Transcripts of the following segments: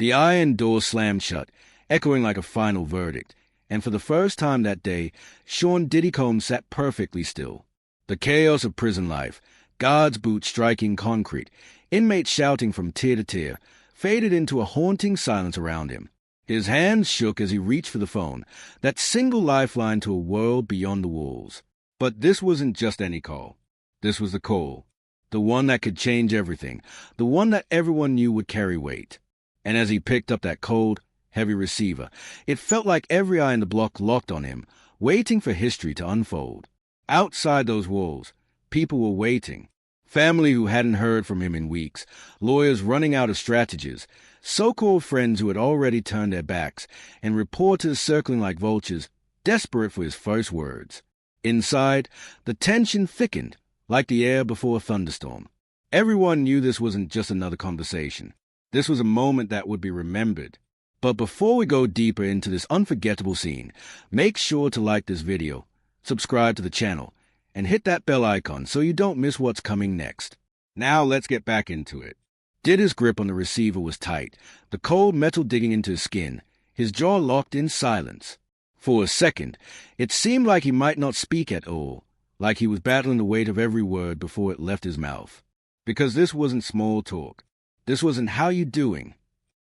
The iron door slammed shut, echoing like a final verdict, and for the first time that day, Sean Diddy Combs sat perfectly still. The chaos of prison life, guards' boots striking concrete, inmates shouting from tier to tier, faded into a haunting silence around him. His hands shook as he reached for the phone, that single lifeline to a world beyond the walls. But this wasn't just any call. This was the call. The one that could change everything. The one that everyone knew would carry weight. And as he picked up that cold, heavy receiver, it felt like every eye in the block locked on him, waiting for history to unfold. Outside those walls, people were waiting. Family who hadn't heard from him in weeks, lawyers running out of strategies, so-called friends who had already turned their backs, and reporters circling like vultures, desperate for his first words. Inside, the tension thickened, like the air before a thunderstorm. Everyone knew this wasn't just another conversation. This was a moment that would be remembered. But before we go deeper into this unforgettable scene, make sure to like this video, subscribe to the channel, and hit that bell icon so you don't miss what's coming next. Now let's get back into it. Diddy's grip on the receiver was tight, the cold metal digging into his skin, his jaw locked in silence. For a second, it seemed like he might not speak at all, like he was battling the weight of every word before it left his mouth. Because this wasn't small talk. This wasn't "how you doing?"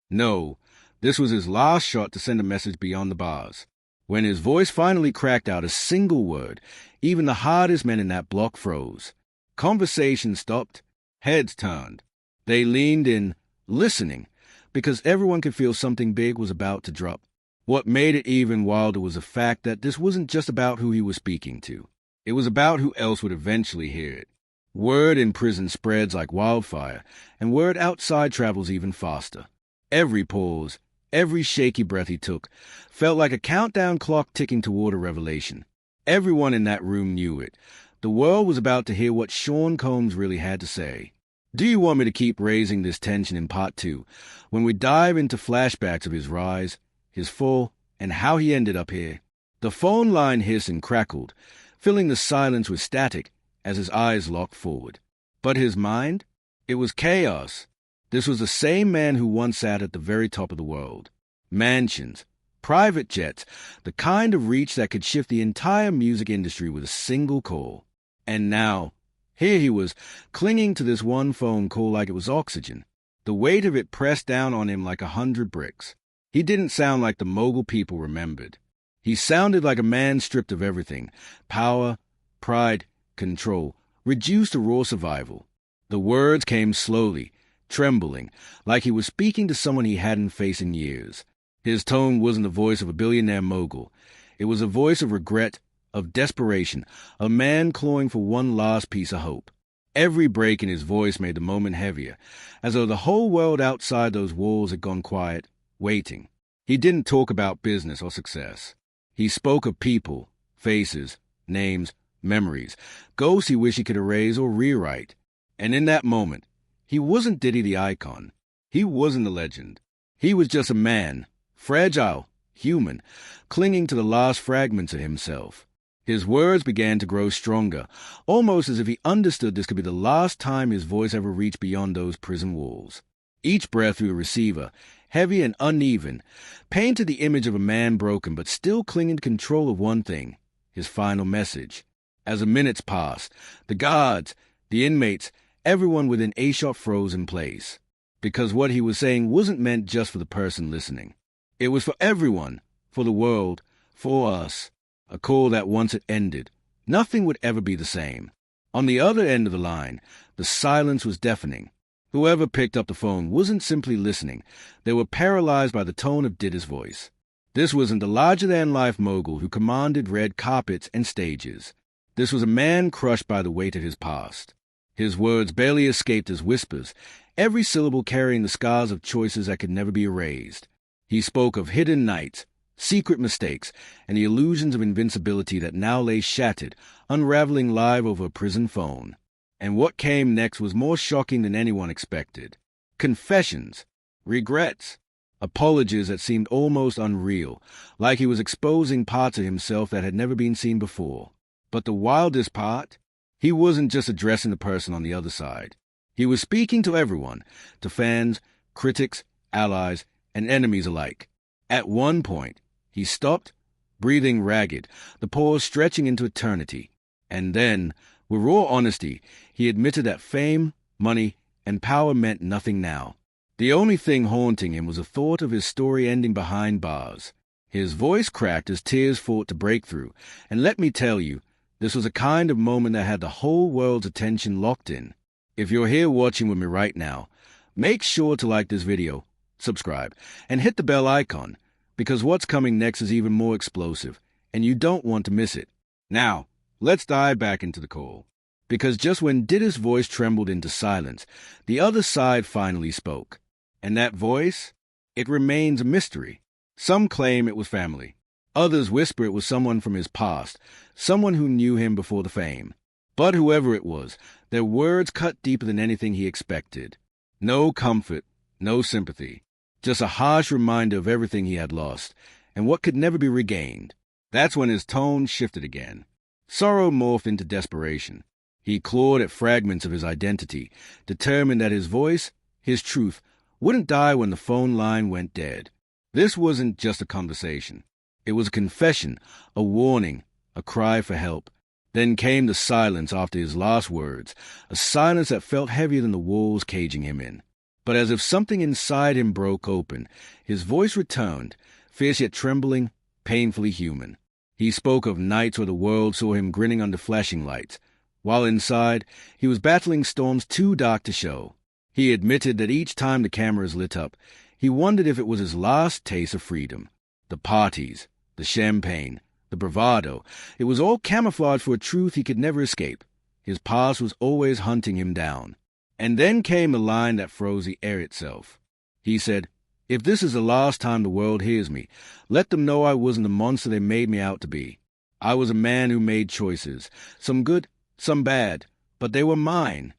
No, this was his last shot to send a message beyond the bars. When his voice finally cracked out a single word, even the hardest men in that block froze. Conversation stopped, heads turned. They leaned in, listening, because everyone could feel something big was about to drop. What made it even wilder was the fact that this wasn't just about who he was speaking to. It was about who else would eventually hear it. Word in prison spreads like wildfire, and word outside travels even faster. Every pause, every shaky breath he took, felt like a countdown clock ticking toward a revelation. Everyone in that room knew it. The world was about to hear what Sean Combs really had to say. Do you want me to keep raising this tension in part 2, when we dive into flashbacks of his rise, his fall, and how he ended up here? The phone line hissed and crackled, filling the silence with static as his eyes locked forward. But his mind? It was chaos. This was the same man who once sat at the very top of the world. Mansions, private jets, the kind of reach that could shift the entire music industry with a single call. And now, here he was, clinging to this one phone call like it was oxygen. The weight of it pressed down on him like 100 bricks. He didn't sound like the mogul people remembered. He sounded like a man stripped of everything: power, pride, control, reduced to raw survival. The words came slowly, trembling, like he was speaking to someone he hadn't faced in years. His tone wasn't the voice of a billionaire mogul. It was a voice of regret, of desperation, a man clawing for one last piece of hope. Every break in his voice made the moment heavier, as though the whole world outside those walls had gone quiet, waiting. He didn't talk about business or success. He spoke of people, faces, names, memories, ghosts he wished he could erase or rewrite. And in that moment, he wasn't Diddy the icon. He wasn't a legend. He was just a man, fragile, human, clinging to the last fragments of himself. His words began to grow stronger, almost as if he understood this could be the last time his voice ever reached beyond those prison walls. Each breath through the receiver, heavy and uneven, painted the image of a man broken but still clinging to control of one thing: his final message. As the minutes passed, the guards, the inmates, everyone within earshot froze in place. Because what he was saying wasn't meant just for the person listening. It was for everyone, for the world, for us. A call that once it ended, nothing would ever be the same. On the other end of the line, the silence was deafening. Whoever picked up the phone wasn't simply listening. They were paralyzed by the tone of Diddy's voice. This wasn't the larger-than-life mogul who commanded red carpets and stages. This was a man crushed by the weight of his past. His words barely escaped as whispers, every syllable carrying the scars of choices that could never be erased. He spoke of hidden nights, secret mistakes, and the illusions of invincibility that now lay shattered, unraveling live over a prison phone. And what came next was more shocking than anyone expected. Confessions, regrets, apologies that seemed almost unreal, like he was exposing parts of himself that had never been seen before. But the wildest part? He wasn't just addressing the person on the other side. He was speaking to everyone, to fans, critics, allies, and enemies alike. At one point, he stopped, breathing ragged, the pause stretching into eternity. And then, with raw honesty, he admitted that fame, money, and power meant nothing now. The only thing haunting him was the thought of his story ending behind bars. His voice cracked as tears fought to break through, and let me tell you, this was a kind of moment that had the whole world's attention locked in. If you're here watching with me right now, make sure to like this video, subscribe, and hit the bell icon, because what's coming next is even more explosive, and you don't want to miss it. Now, let's dive back into the call. Because just when Diddy's voice trembled into silence, the other side finally spoke. And that voice? It remains a mystery. Some claim it was family. Others whisper it was someone from his past, someone who knew him before the fame. But whoever it was, their words cut deeper than anything he expected. No comfort, no sympathy. Just a harsh reminder of everything he had lost, and what could never be regained. That's when his tone shifted again. Sorrow morphed into desperation. He clawed at fragments of his identity, determined that his voice, his truth, wouldn't die when the phone line went dead. This wasn't just a conversation. It was a confession, a warning, a cry for help. Then came the silence after his last words, a silence that felt heavier than the walls caging him in. But as if something inside him broke open, his voice returned, fierce yet trembling, painfully human. He spoke of nights where the world saw him grinning under flashing lights, while inside, he was battling storms too dark to show. He admitted that each time the cameras lit up, he wondered if it was his last taste of freedom. The parties, the champagne, the bravado, it was all camouflage for a truth he could never escape. His past was always hunting him down. And then came a line that froze the air itself. He said, "If this is the last time the world hears me, let them know I wasn't the monster they made me out to be. I was a man who made choices, some good, some bad, but they were mine."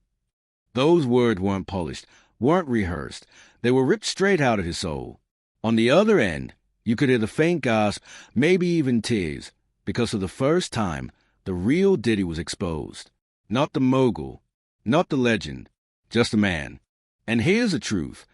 Those words weren't polished, weren't rehearsed. They were ripped straight out of his soul. On the other end, you could hear the faint gasp, maybe even tears, because for the first time, the real Diddy was exposed. Not the mogul, not the legend, just a man. And here's the truth.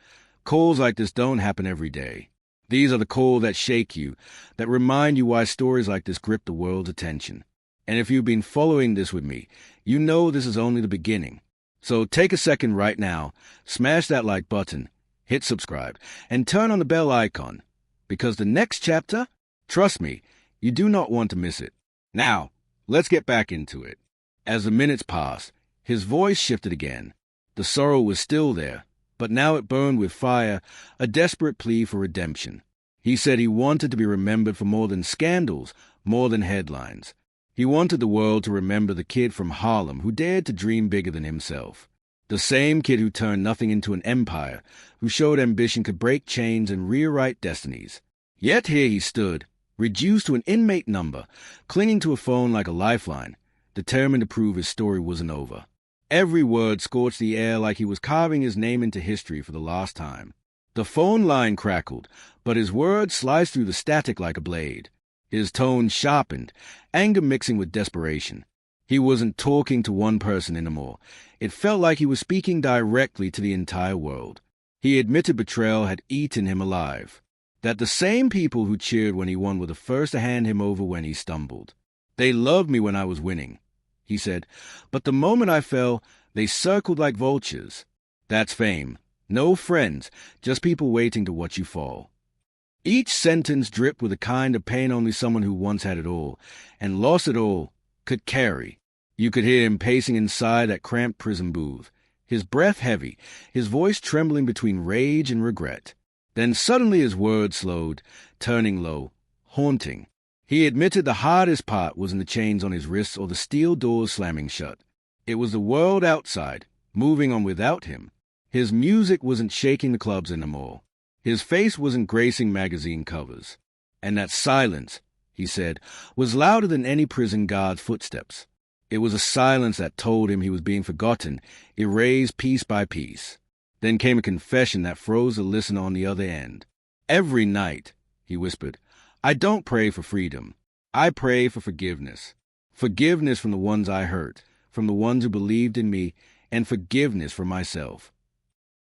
Calls like this don't happen every day. These are the calls that shake you, that remind you why stories like this grip the world's attention. And if you've been following this with me, you know this is only the beginning. So take a second right now, smash that like button, hit subscribe, and turn on the bell icon. Because the next chapter, trust me, you do not want to miss it. Now, let's get back into it. As the minutes passed, his voice shifted again. The sorrow was still there, but now it burned with fire, a desperate plea for redemption. He said he wanted to be remembered for more than scandals, more than headlines. He wanted the world to remember the kid from Harlem who dared to dream bigger than himself. The same kid who turned nothing into an empire, who showed ambition could break chains and rewrite destinies. Yet here he stood, reduced to an inmate number, clinging to a phone like a lifeline, determined to prove his story wasn't over. Every word scorched the air like he was carving his name into history for the last time. The phone line crackled, but his words sliced through the static like a blade. His tone sharpened, anger mixing with desperation. He wasn't talking to one person anymore. It felt like he was speaking directly to the entire world. He admitted betrayal had eaten him alive. That the same people who cheered when he won were the first to hand him over when he stumbled. They loved me when I was winning, he said, but the moment I fell, they circled like vultures. That's fame. No friends, just people waiting to watch you fall. Each sentence dripped with a kind of pain only someone who once had it all, and lost it all, could carry. You could hear him pacing inside that cramped prison booth, his breath heavy, his voice trembling between rage and regret. Then suddenly his words slowed, turning low, haunting. He admitted the hardest part wasn't the chains on his wrists or the steel doors slamming shut. It was the world outside, moving on without him. His music wasn't shaking the clubs anymore. His face wasn't gracing magazine covers. And that silence, he said, was louder than any prison guard's footsteps. It was a silence that told him he was being forgotten, erased piece by piece. Then came a confession that froze the listener on the other end. "Every night," he whispered, "I don't pray for freedom. I pray for forgiveness. Forgiveness from the ones I hurt, from the ones who believed in me, and forgiveness from myself."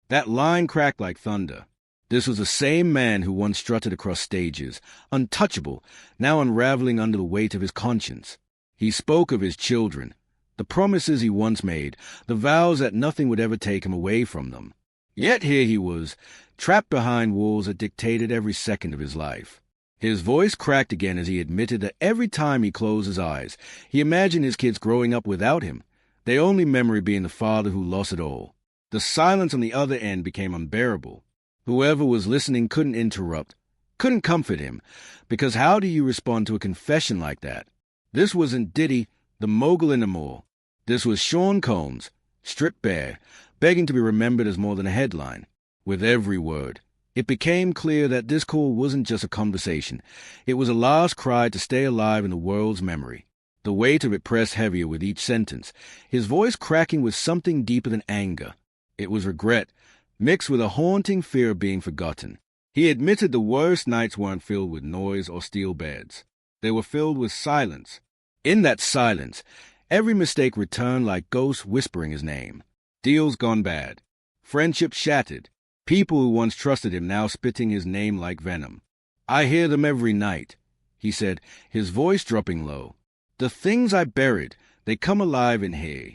That line cracked like thunder. This was the same man who once strutted across stages, untouchable, now unraveling under the weight of his conscience. He spoke of his children, the promises he once made, the vows that nothing would ever take him away from them. Yet here he was, trapped behind walls that dictated every second of his life. His voice cracked again as he admitted that every time he closed his eyes, he imagined his kids growing up without him, their only memory being the father who lost it all. The silence on the other end became unbearable. Whoever was listening couldn't interrupt, couldn't comfort him, because how do you respond to a confession like that? This wasn't Diddy, the mogul in the mall. This was Sean Combs, stripped bare, begging to be remembered as more than a headline. With every word, it became clear that this call wasn't just a conversation. It was a last cry to stay alive in the world's memory. The weight of it pressed heavier with each sentence, his voice cracking with something deeper than anger. It was regret, mixed with a haunting fear of being forgotten. He admitted the worst nights weren't filled with noise or steel beds. They were filled with silence. In that silence, every mistake returned like ghosts whispering his name. Deals gone bad. Friendships shattered. People who once trusted him now spitting his name like venom. I hear them every night, he said, his voice dropping low. The things I buried, they come alive in here.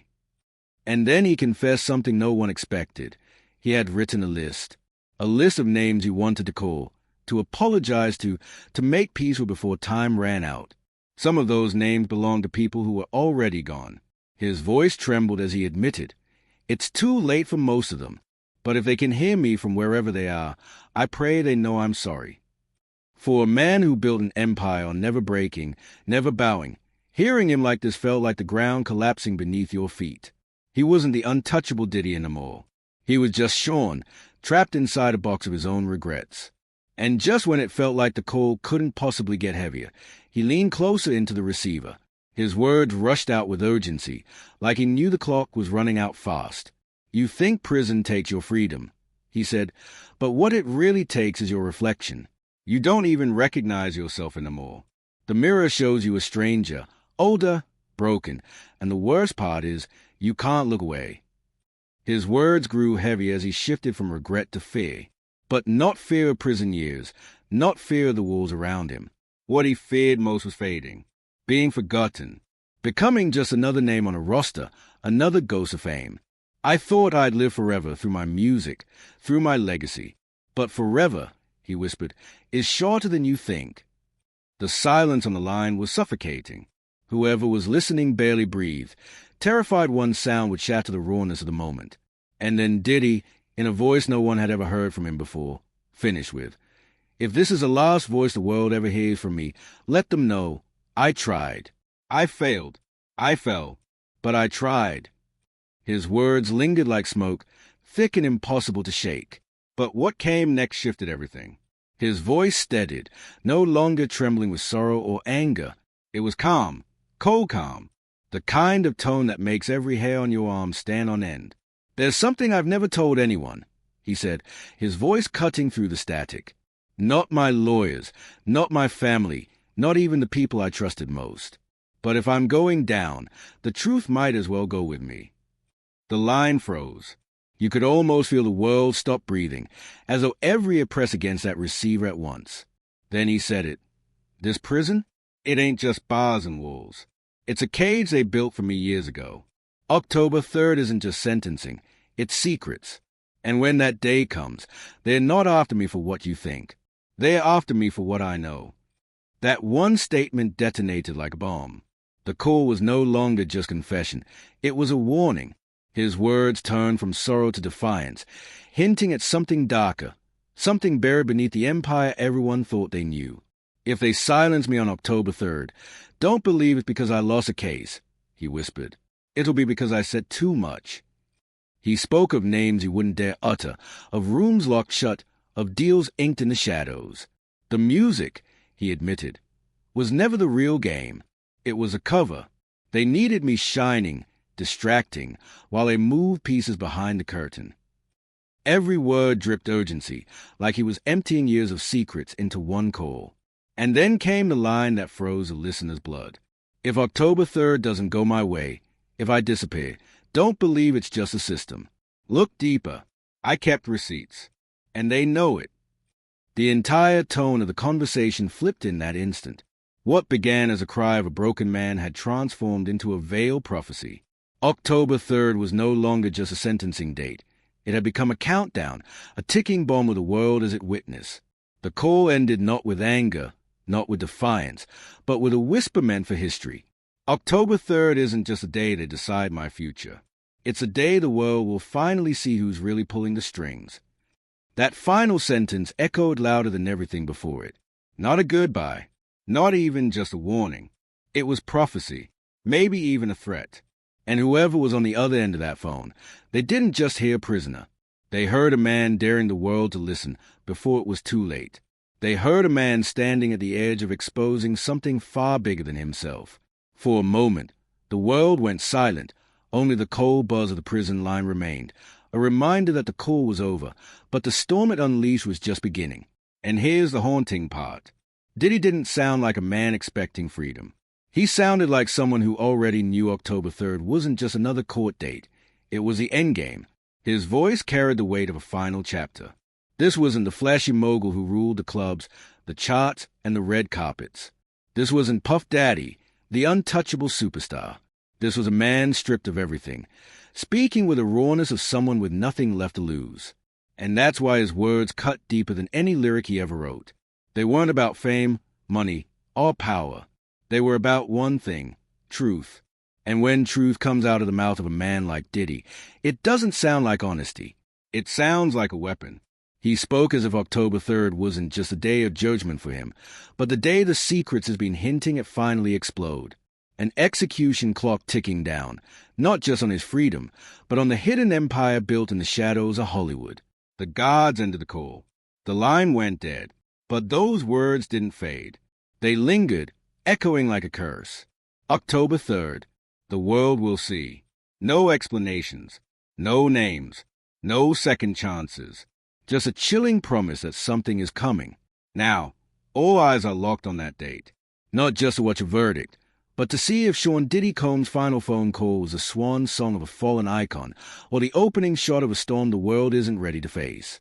And then he confessed something no one expected. He had written a list of names he wanted to call, to apologize to make peace with before time ran out. Some of those names belonged to people who were already gone. His voice trembled as he admitted, "It's too late for most of them, but if they can hear me from wherever they are, I pray they know I'm sorry." For a man who built an empire on never breaking, never bowing, hearing him like this felt like the ground collapsing beneath your feet. He wasn't the untouchable Diddy in the mall. He was just Sean, trapped inside a box of his own regrets. And just when it felt like the coal couldn't possibly get heavier, he leaned closer into the receiver. His words rushed out with urgency, like he knew the clock was running out fast. "You think prison takes your freedom," he said, "but what it really takes is your reflection. You don't even recognize yourself in the mall. The mirror shows you a stranger, older, broken, and the worst part is, you can't look away." His words grew heavy as he shifted from regret to fear. But not fear of prison years, not fear of the walls around him. What he feared most was fading, being forgotten, becoming just another name on a roster, another ghost of fame. "I thought I'd live forever through my music, through my legacy. But forever," he whispered, "is shorter than you think." The silence on the line was suffocating. Whoever was listening barely breathed, terrified one sound would shatter the rawness of the moment. And then Diddy, in a voice no one had ever heard from him before, finished with, "If this is the last voice the world ever hears from me, let them know I tried. I failed. I fell. But I tried." His words lingered like smoke, thick and impossible to shake. But what came next shifted everything. His voice steadied, no longer trembling with sorrow or anger. It was calm, cold calm, the kind of tone that makes every hair on your arm stand on end. "There's something I've never told anyone," he said, his voice cutting through the static. "Not my lawyers, not my family, not even the people I trusted most. But if I'm going down, the truth might as well go with me." The line froze. You could almost feel the world stop breathing, as though every ear pressed against that receiver at once. Then he said it. "This prison? It ain't just bars and walls. It's a cage they built for me years ago. October 3rd isn't just sentencing, it's secrets. And when that day comes, they're not after me for what you think. They're after me for what I know." That one statement detonated like a bomb. The call was no longer just confession. It was a warning. His words turned from sorrow to defiance, hinting at something darker, something buried beneath the empire everyone thought they knew. "If they silence me on October 3rd, don't believe it's because I lost a case," he whispered. "It'll be because I said too much." He spoke of names he wouldn't dare utter, of rooms locked shut, of deals inked in the shadows. The music, he admitted, was never the real game. It was a cover. They needed me shining, distracting, while they moved pieces behind the curtain. Every word dripped urgency, like he was emptying years of secrets into one call. And then came the line that froze the listener's blood. "If October 3rd doesn't go my way, if I disappear, don't believe it's just a system. Look deeper. I kept receipts. And they know it. The entire tone of the conversation flipped in that instant. What began as a cry of a broken man had transformed into a veiled prophecy. October 3rd was no longer just a sentencing date. It had become a countdown, a ticking bomb with the world as its witness. The call ended not with anger, not with defiance, but with a whisper meant for history. October 3rd isn't just a day to decide my future. It's a day the world will finally see who's really pulling the strings. That final sentence echoed louder than everything before it. Not a goodbye, not even just a warning. It was prophecy, maybe even a threat. And whoever was on the other end of that phone, they didn't just hear prisoner. They heard a man daring the world to listen before it was too late. They heard a man standing at the edge of exposing something far bigger than himself. For a moment, the world went silent. Only the cold buzz of the prison line remained, a reminder that the call was over, but the storm it unleashed was just beginning. And here's the haunting part. Diddy didn't sound like a man expecting freedom. He sounded like someone who already knew October 3rd wasn't just another court date. It was the endgame. His voice carried the weight of a final chapter. This wasn't the flashy mogul who ruled the clubs, the charts, and the red carpets. This wasn't Puff Daddy, the untouchable superstar. This was a man stripped of everything, speaking with the rawness of someone with nothing left to lose. And that's why his words cut deeper than any lyric he ever wrote. They weren't about fame, money, or power. They were about one thing, truth. And when truth comes out of the mouth of a man like Diddy, it doesn't sound like honesty. It sounds like a weapon. He spoke as if October 3rd wasn't just a day of judgment for him, but the day the secrets has been hinting at finally explode. An execution clock ticking down, not just on his freedom, but on the hidden empire built in the shadows of Hollywood. The guards ended the call. The line went dead. But those words didn't fade. They lingered, echoing like a curse. October 3rd. The world will see. No explanations. No names. No second chances. Just a chilling promise that something is coming. Now, all eyes are locked on that date. Not just to watch a verdict, but to see if Sean Diddy Combs' final phone call was the swan song of a fallen icon or the opening shot of a storm the world isn't ready to face.